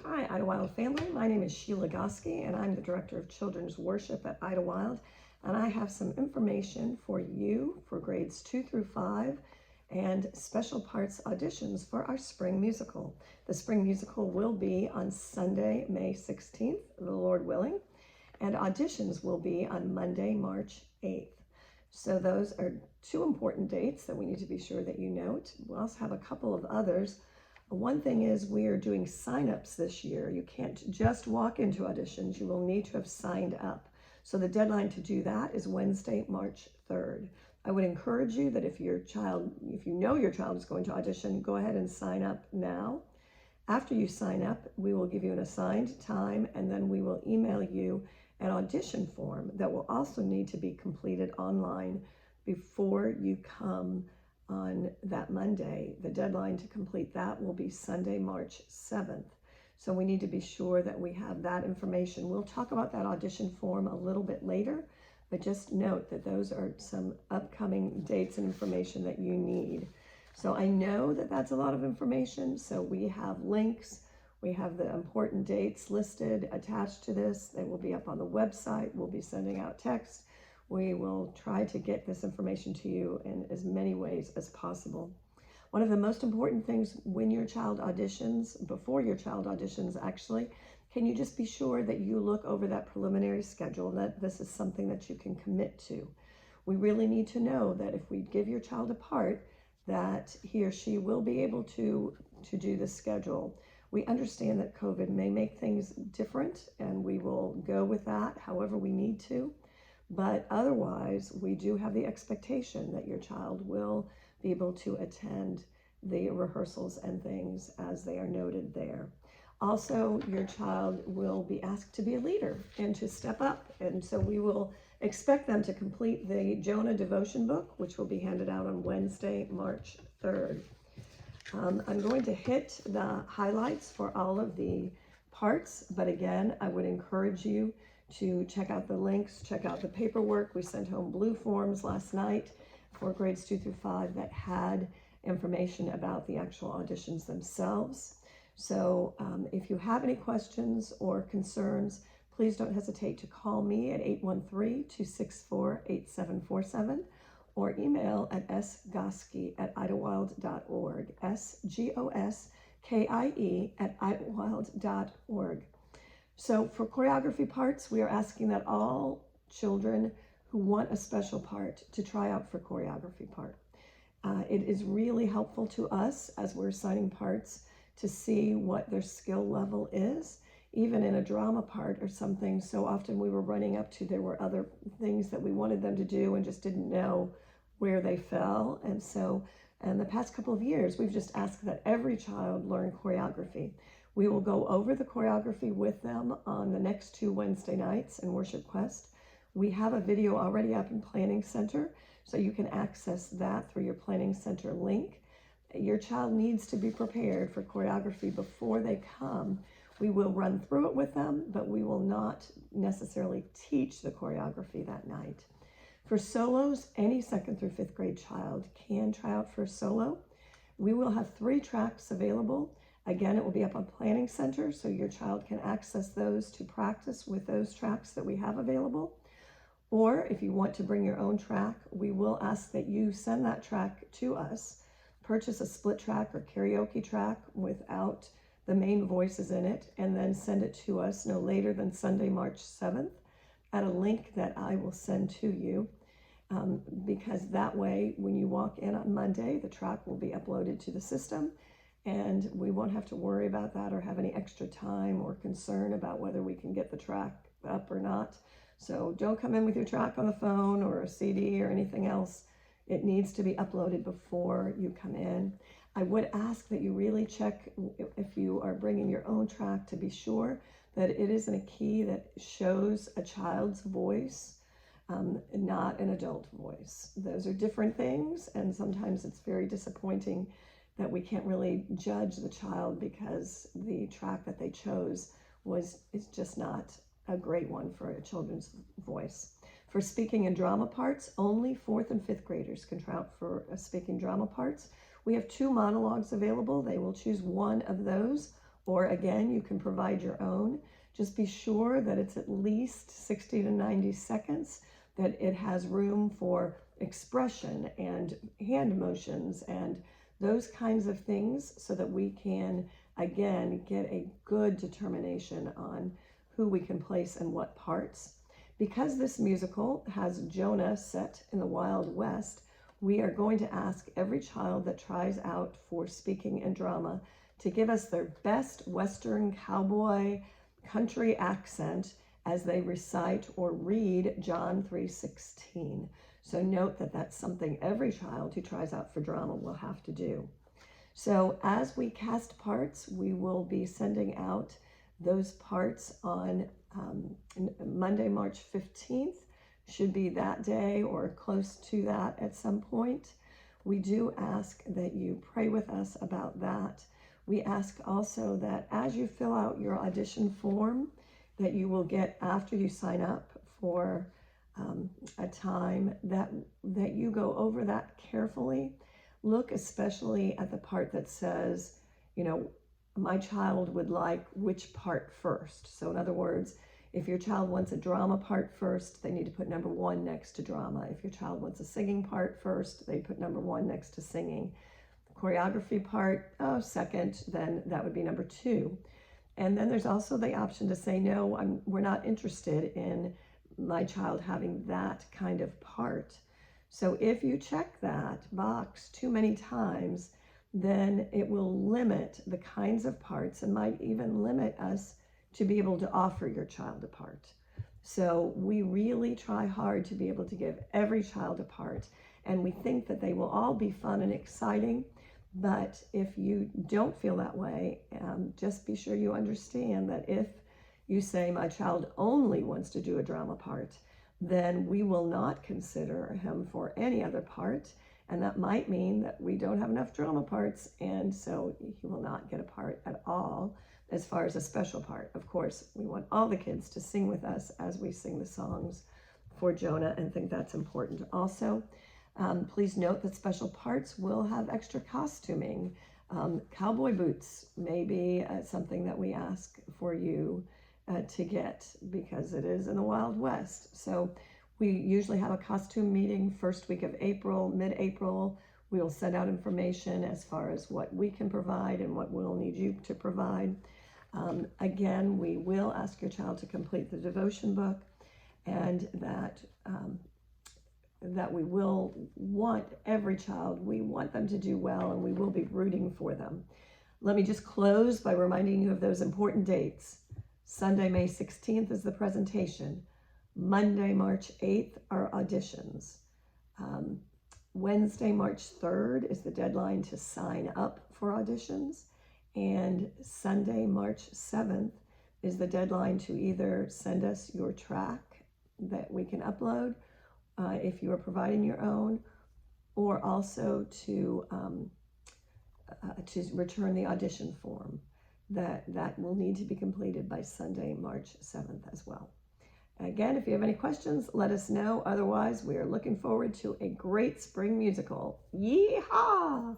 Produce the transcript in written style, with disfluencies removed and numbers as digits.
Hi, Idlewild family. My name is Sheila Goski, and I'm the Director of Children's Worship at Idlewild. And I have some information for you for grades 2 through 5 and special parts auditions for our spring musical. The spring musical will be on Sunday, May 16th, the Lord willing, and auditions will be on Monday, March 8th. So those are two important dates that we need to be sure that you note. We also have a couple of others. One thing is we are doing sign-ups this year. You can't just walk into auditions. You will need to have signed up. So the deadline to do that is Wednesday, March 3rd. I would encourage you that if you know your child is going to audition, go ahead and sign up now. After you sign up, we will give you an assigned time, and then we will email you an audition form that will also need to be completed online before you come on that Monday. The deadline to complete that will be Sunday, March 7th. So we need to be sure that we have that information. We'll talk about that audition form a little bit later, but just note that those are some upcoming dates and information that you need. So I know that that's a lot of information, so we have links. We have the important dates listed attached to this. They will be up on the website. We'll be sending out text. We will try to get this information to you in as many ways as possible. One of the most important things when your child auditions, before your child auditions actually, can you just be sure that you look over that preliminary schedule, that this is something that you can commit to. We really need to know that if we give your child a part, that he or she will be able to do the schedule. We understand that COVID may make things different, and we will go with that however we need to. But otherwise, we do have the expectation that your child will be able to attend the rehearsals and things as they are noted there. Also, your child will be asked to be a leader and to step up. And so we will expect them to complete the Jonah devotion book, which will be handed out on Wednesday, March 3rd. I'm going to hit the highlights for all of the parts, but again, I would encourage you to check out the links, check out the paperwork. We sent home blue forms last night for grades 2 through 5 that had information about the actual auditions themselves. So if you have any questions or concerns, please don't hesitate to call me at 813-264-8747 or email at sgoski@idlewild.org, SGOSKIE@idlewild.org. So for choreography parts, we are asking that all children who want a special part to try out for choreography part. It is really helpful to us as we're assigning parts to see what their skill level is. Even in a drama part or something, so often we were running up to, there were other things that we wanted them to do and just didn't know where they fell. And so in the past couple of years, we've just asked that every child learn choreography. We will go over the choreography with them on the next 2 Wednesday nights in Worship Quest. We have a video already up in Planning Center, so you can access that through your Planning Center link. Your child needs to be prepared for choreography before they come. We will run through it with them, but we will not necessarily teach the choreography that night. For solos, any 2nd through 5th grade child can try out for a solo. We will have 3 tracks available. Again, it will be up on Planning Center, so your child can access those to practice with those tracks that we have available. Or if you want to bring your own track, we will ask that you send that track to us. Purchase a split track or karaoke track without the main voices in it, and then send it to us no later than Sunday, March 7th at a link that I will send to you. Because that way, when you walk in on Monday, the track will be uploaded to the system, and we won't have to worry about that or have any extra time or concern about whether we can get the track up or not. So don't come in with your track on the phone or a CD or anything else. It needs to be uploaded before you come in. I would ask that you really check if you are bringing your own track to be sure that it is in a key that shows a child's voice, not an adult voice. Those are different things, and sometimes it's very disappointing that we can't really judge the child because the track that they chose is just not a great one for a children's voice. For speaking and drama parts, only 4th and 5th graders can try out for speaking drama parts. We have 2 monologues available. They will choose one of those or again, you can provide your own. Just be sure that it's at least 60 to 90 seconds, that it has room for expression and hand motions and those kinds of things, so that we can, again, get a good determination on who we can place in what parts. Because this musical has Jonah set in the Wild West, we are going to ask every child that tries out for speaking and drama to give us their best Western cowboy country accent as they recite or read John 3:16. So note that that's something every child who tries out for drama will have to do. So as we cast parts, we will be sending out those parts on Monday, March 15th. Should be that day or close to that at some point. We do ask that you pray with us about that. We ask also that as you fill out your audition form that you will get after you sign up for a time, that you go over that carefully. Look especially at the part that says, my child would like which part first. So in other words, if your child wants a drama part first, they need to put number 1 next to drama. If your child wants a singing part first, they put number 1 next to singing. Choreography part, second, then that would be number 2. And then there's also the option to say, no, we're not interested in my child having that kind of part. So if you check that box too many times, then it will limit the kinds of parts and might even limit us to be able to offer your child a part. So we really try hard to be able to give every child a part, and we think that they will all be fun and exciting. But if you don't feel that way, just be sure you understand that if you say my child only wants to do a drama part, then we will not consider him for any other part. And that might mean that we don't have enough drama parts, and so he will not get a part at all as far as a special part. Of course, we want all the kids to sing with us as we sing the songs for Jonah, and think that's important. Also, please note that special parts will have extra costuming. Cowboy boots may be something that we ask for you to get, because it is in the Wild West. So we usually have a costume meeting first week of April, mid-April. We will send out information as far as what we can provide and what we'll need you to provide. Again, we will ask your child to complete the devotion book, and that we will want every child, we want them to do well, and we will be rooting for them. Let me just close by reminding you of those important dates. Sunday, May 16th is the presentation. Monday, March 8th are auditions. Wednesday, March 3rd is the deadline to sign up for auditions. And Sunday, March 7th is the deadline to either send us your track that we can upload if you are providing your own, or also to return the audition form. That will need to be completed by Sunday, March 7th as well. Again, if you have any questions, let us know. Otherwise, we are looking forward to a great spring musical. Yeehaw!